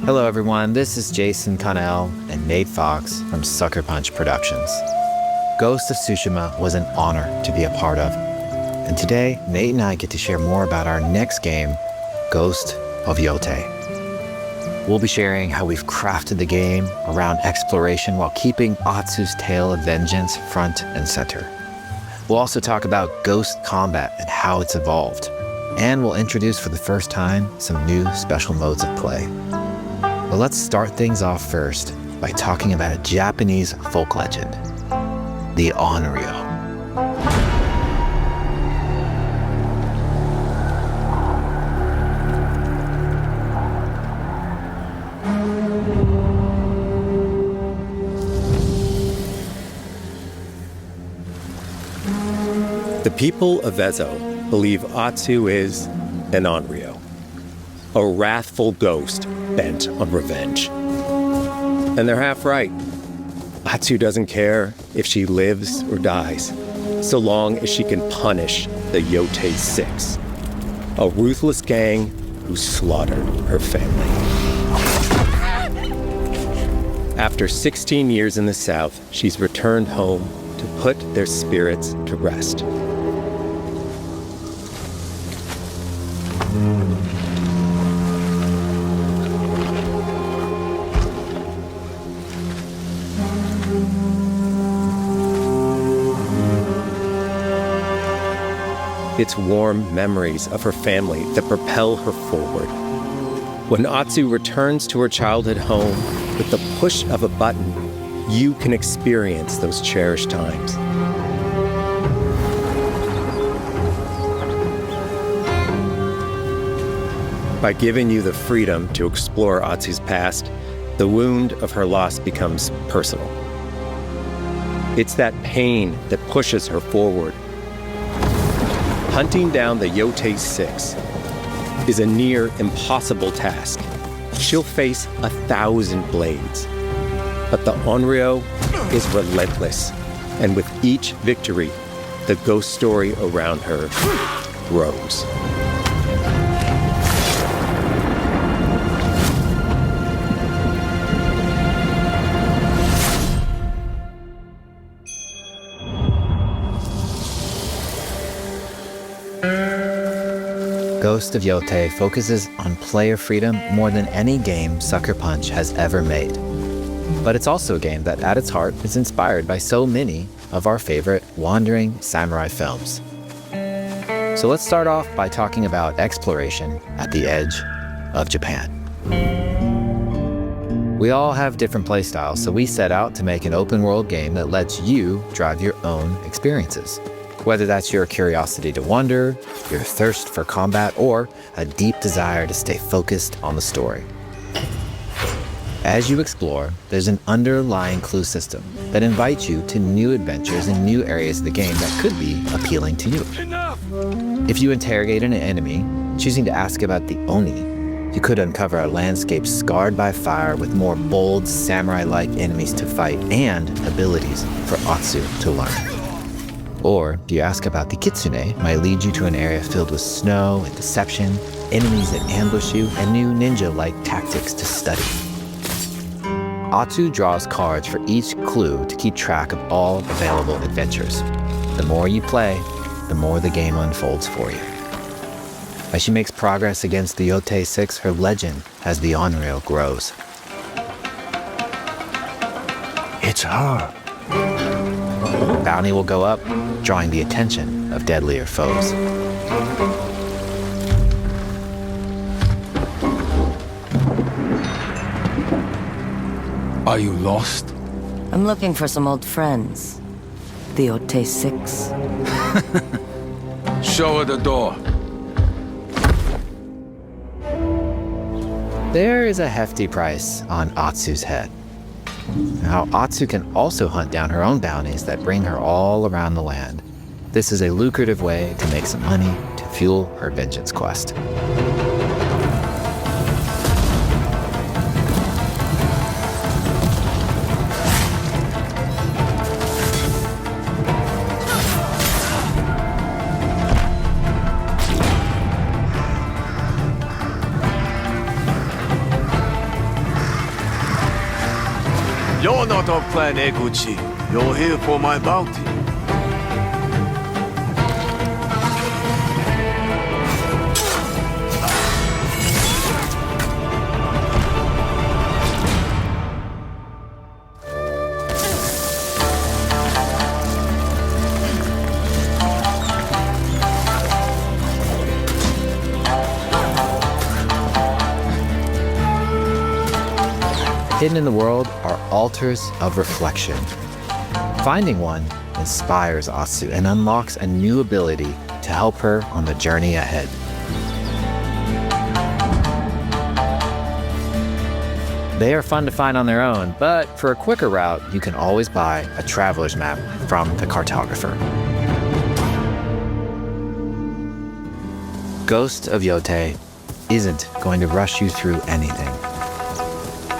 Hello everyone, this is Jason Connell and Nate Fox from Sucker Punch Productions. Ghost of Tsushima was an honor to be a part of. And today, Nate and I get to share more about our next game, Ghost of Yōtei. We'll be sharing how we've crafted the game around exploration while keeping Atsu's tale of vengeance front and center. We'll also talk about ghost combat and how it's evolved. And we'll introduce for the first time some new special modes of play. But let's start things off first by talking about a Japanese folk legend, the Onryo. The people of Ezo believe Atsu is an Onryo, a wrathful ghost bent on revenge. And they're half right. Atsu doesn't care if she lives or dies, so long as she can punish the Yōtei 6, a ruthless gang who slaughtered her family. After 16 years in the south, she's returned home to put their spirits to rest. It's warm memories of her family that propel her forward. When Atsu returns to her childhood home, with the push of a button, you can experience those cherished times. By giving you the freedom to explore Atsu's past, the wound of her loss becomes personal. It's that pain that pushes her forward. Hunting down the Yōtei 6 is a near impossible task. She'll face 1,000 blades. But the Onryo is relentless, and with each victory, the ghost story around her grows. Ghost of Yōtei focuses on player freedom more than any game Sucker Punch has ever made. But it's also a game that at its heart is inspired by so many of our favorite wandering samurai films. So let's start off by talking about exploration at the edge of Japan. We all have different playstyles, so we set out to make an open world game that lets you drive your own experiences. Whether that's your curiosity to wonder, your thirst for combat, or a deep desire to stay focused on the story. As you explore, there's an underlying clue system that invites you to new adventures in new areas of the game that could be appealing to you. Enough! If you interrogate an enemy, choosing to ask about the Oni, you could uncover a landscape scarred by fire with more bold, samurai-like enemies to fight and abilities for Atsu to learn. Or if you ask about the Kitsune, might lead you to an area filled with snow and deception, enemies that ambush you, and new ninja-like tactics to study. Atsu draws cards for each clue to keep track of all available adventures. The more you play, the more the game unfolds for you. As she makes progress against the Yōtei 6, her legend as the Onryo grows. It's her. Bounty will go up, drawing the attention of deadlier foes. Are you lost? I'm looking for some old friends. The Yōtei 6. Show her the door. There is a hefty price on Atsu's head. Now, Atsu can also hunt down her own bounties that bring her all around the land. This is a lucrative way to make some money to fuel her vengeance quest. not of Clan Eguchi. You're here for my bounty. Hidden in the world are altars of reflection. Finding one inspires Atsu and unlocks a new ability to help her on the journey ahead. They are fun to find on their own, but for a quicker route, you can always buy a traveler's map from the cartographer. Ghost of Yōtei isn't going to rush you through anything.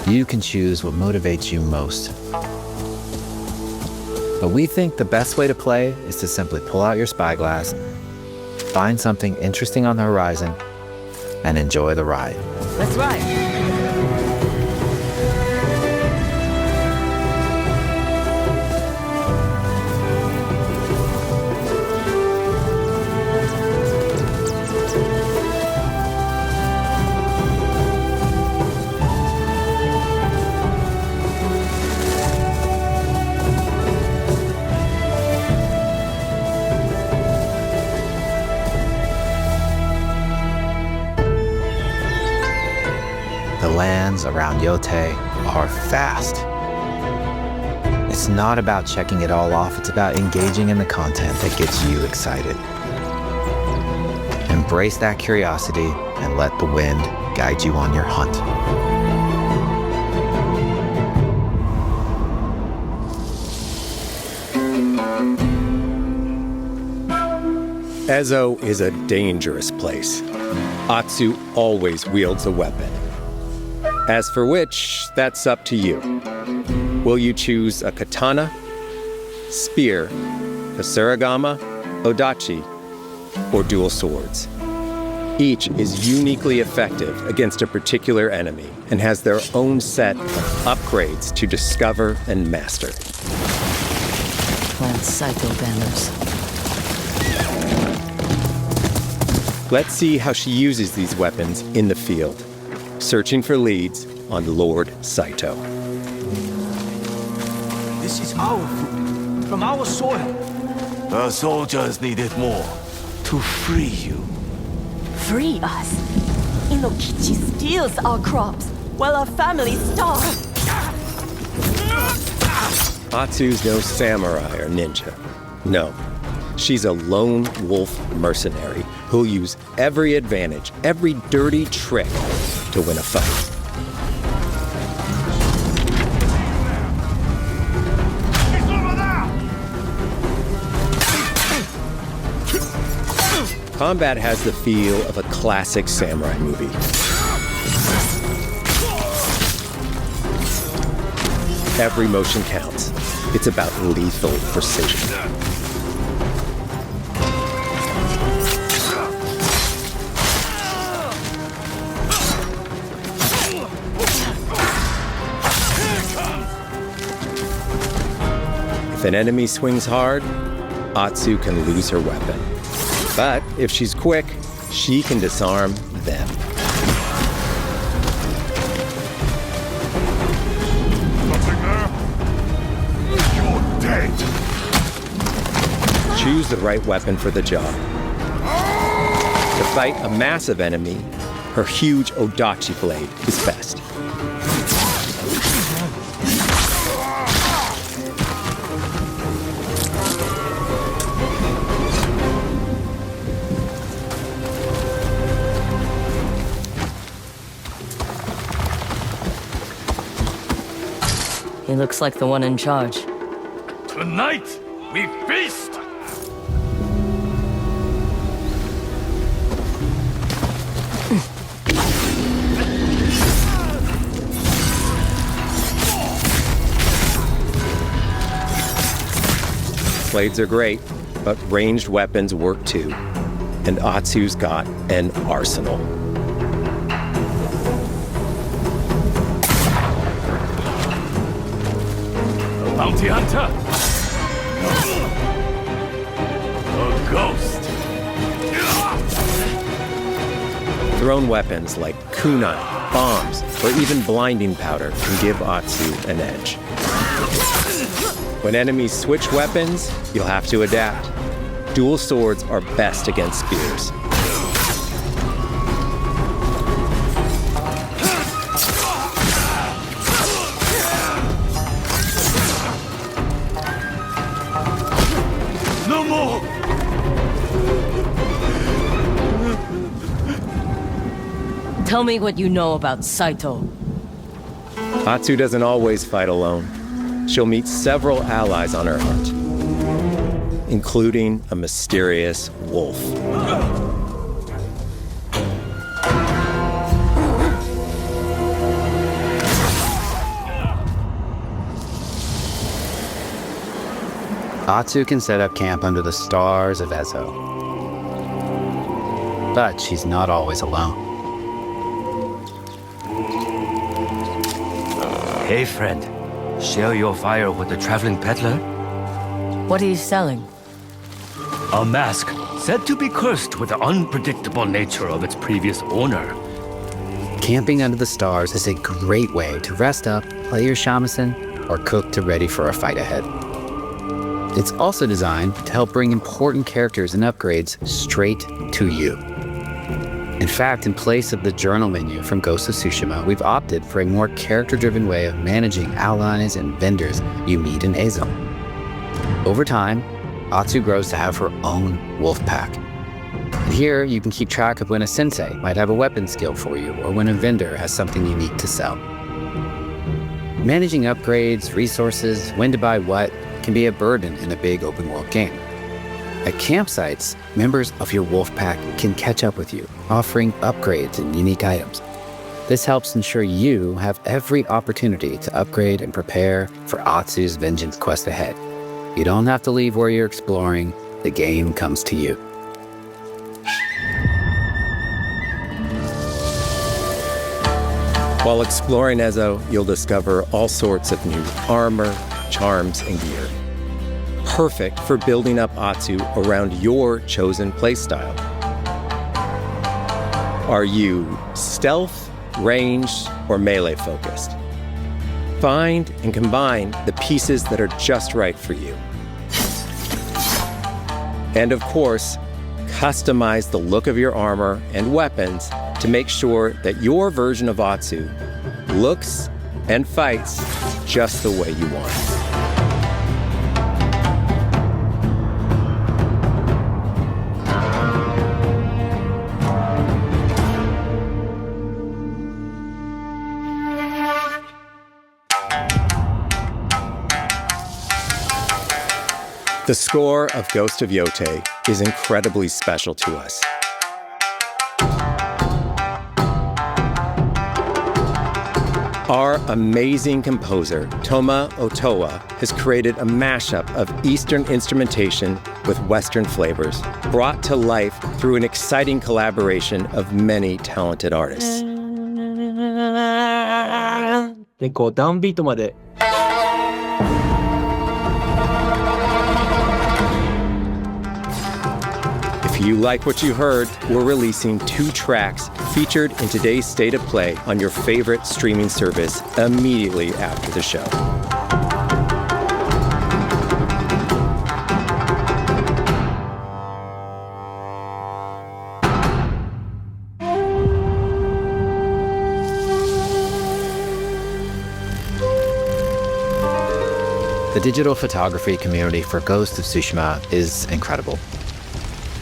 You can choose what motivates you most. But we think the best way to play is to simply pull out your spyglass, find something interesting on the horizon, and enjoy the ride. Let's ride. The lands around Yōtei are vast. It's not about checking it all off, it's about engaging in the content that gets you excited. Embrace that curiosity and let the wind guide you on your hunt. Ezo is a dangerous place. Atsu always wields a weapon. As for which, that's up to you. Will you choose a katana, spear, kasuragama, odachi, or dual swords? Each is uniquely effective against a particular enemy and has their own set of upgrades to discover and master. Clan Saito banners. Let's see how she uses these weapons in the field, searching for leads on Lord Saito. This is our food, from our soil. The soldiers need it more to free you. Free us. Inokichi steals our crops while our families starve. Atsu's no samurai or ninja. No, she's a lone wolf mercenary who'll use every advantage, every dirty trick to win a fight. Combat has the feel of a classic samurai movie. Every motion counts. It's about lethal precision. If an enemy swings hard, Atsu can lose her weapon. But if she's quick, she can disarm them. Nothing there? You're dead. Choose the right weapon for the job. To fight a massive enemy, her huge odachi blade is best. He looks like the one in charge. Tonight, we feast! Blades are great, but ranged weapons work too. And Atsu's got an arsenal. Bounty hunter? A ghost? Thrown weapons like kunai, bombs, or even blinding powder can give Atsu an edge. When enemies switch weapons, you'll have to adapt. Dual swords are best against spears. No more! Tell me what you know about Saito. Atsu doesn't always fight alone. She'll meet several allies on her hunt, including a mysterious wolf. Atsu can set up camp under the stars of Ezo. But she's not always alone. Hey, friend. Share your fire with the traveling peddler? What are you selling? A mask said to be cursed with the unpredictable nature of its previous owner. Camping under the stars is a great way to rest up, play your shamisen, or cook to ready for a fight ahead. It's also designed to help bring important characters and upgrades straight to you. In fact, in place of the journal menu from Ghost of Tsushima, we've opted for a more character-driven way of managing allies and vendors you meet in Ezo. Over time, Atsu grows to have her own wolf pack. And here, you can keep track of when a sensei might have a weapon skill for you, or when a vendor has something unique to sell. Managing upgrades, resources, when to buy what, can be a burden in a big open-world game. At campsites, members of your wolf pack can catch up with you, offering upgrades and unique items. This helps ensure you have every opportunity to upgrade and prepare for Atsu's vengeance quest ahead. You don't have to leave where you're exploring, the game comes to you. While exploring Ezo, you'll discover all sorts of new armor, charms, and gear. Perfect for building up Atsu around your chosen playstyle. Are you stealth, ranged, or melee focused? Find and combine the pieces that are just right for you. And of course, customize the look of your armor and weapons to make sure that your version of Atsu looks and fights just the way you want. The score of Ghost of Yōtei is incredibly special to us. Our amazing composer, Toma Otoa, has created a mashup of Eastern instrumentation with Western flavors, brought to life through an exciting collaboration of many talented artists. でこうダウンビートまで If you like what you heard, we're releasing 2 tracks featured in today's State of Play on your favorite streaming service immediately after the show. The digital photography community for Ghost of Tsushima is incredible.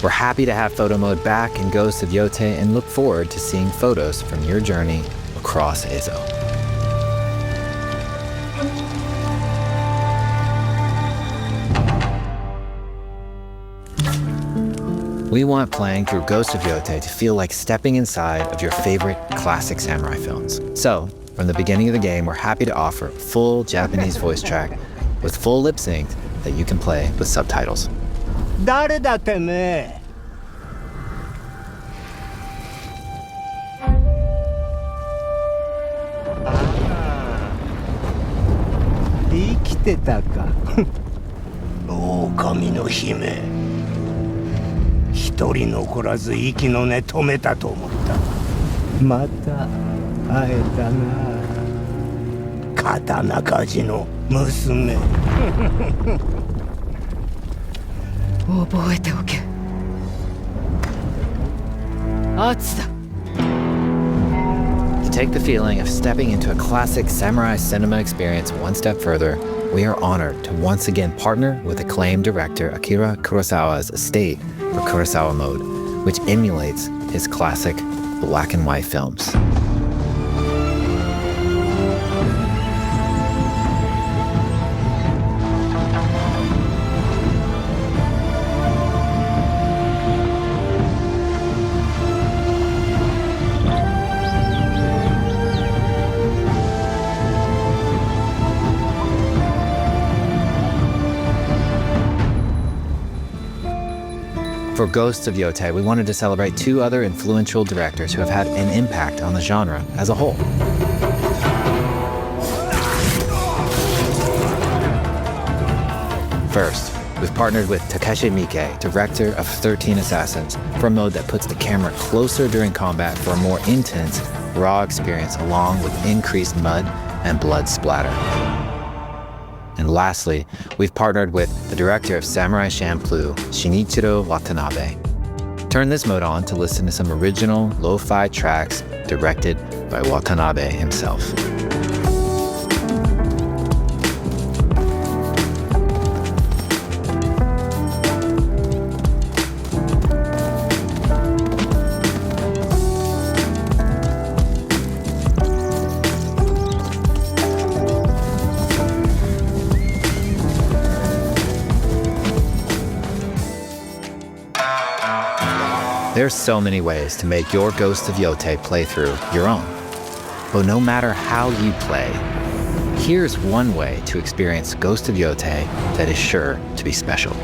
We're happy to have photo mode back in Ghost of Yōtei and look forward to seeing photos from your journey across Ezo. We want playing through Ghost of Yōtei to feel like stepping inside of your favorite classic samurai films. So, from the beginning of the game, we're happy to offer a full Japanese voice track with full lip sync that you can play with subtitles. 誰だてめえ 生きてたか。狼の姫。一人残らず息の根止めたと思った。また会えたな。刀鍛冶の娘。覚えておけ。アツだ。To take the feeling of stepping into a classic samurai cinema experience one step further, we are honored to once again partner with acclaimed director Akira Kurosawa's estate for Kurosawa Mode, which emulates his classic black and white films. For Ghost of Yōtei, we wanted to celebrate two other influential directors who have had an impact on the genre as a whole. First, we've partnered with Takeshi Miike, director of 13 Assassins, for a mode that puts the camera closer during combat for a more intense, raw experience along with increased mud and blood splatter. And lastly, we've partnered with the director of Samurai Champloo, Shinichiro Watanabe. Turn this mode on to listen to some original lo-fi tracks directed by Watanabe himself. There's so many ways to make your Ghost of Yōtei playthrough your own. But no matter how you play, here's one way to experience Ghost of Yōtei that is sure to be special.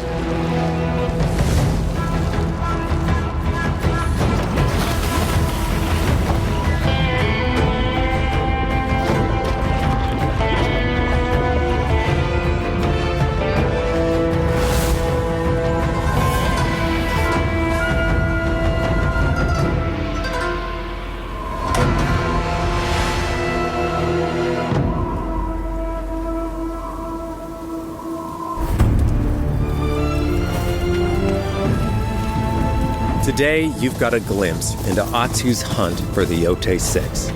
Today, you've got a glimpse into Atsu's hunt for the Yōtei 6.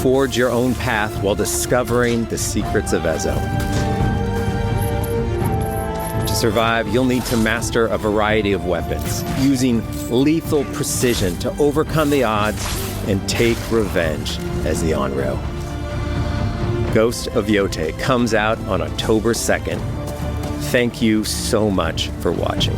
Forge your own path while discovering the secrets of Ezo. To survive, you'll need to master a variety of weapons, using lethal precision to overcome the odds and take revenge as the Onryo. Ghost of Yōtei comes out on October 2nd. Thank you so much for watching.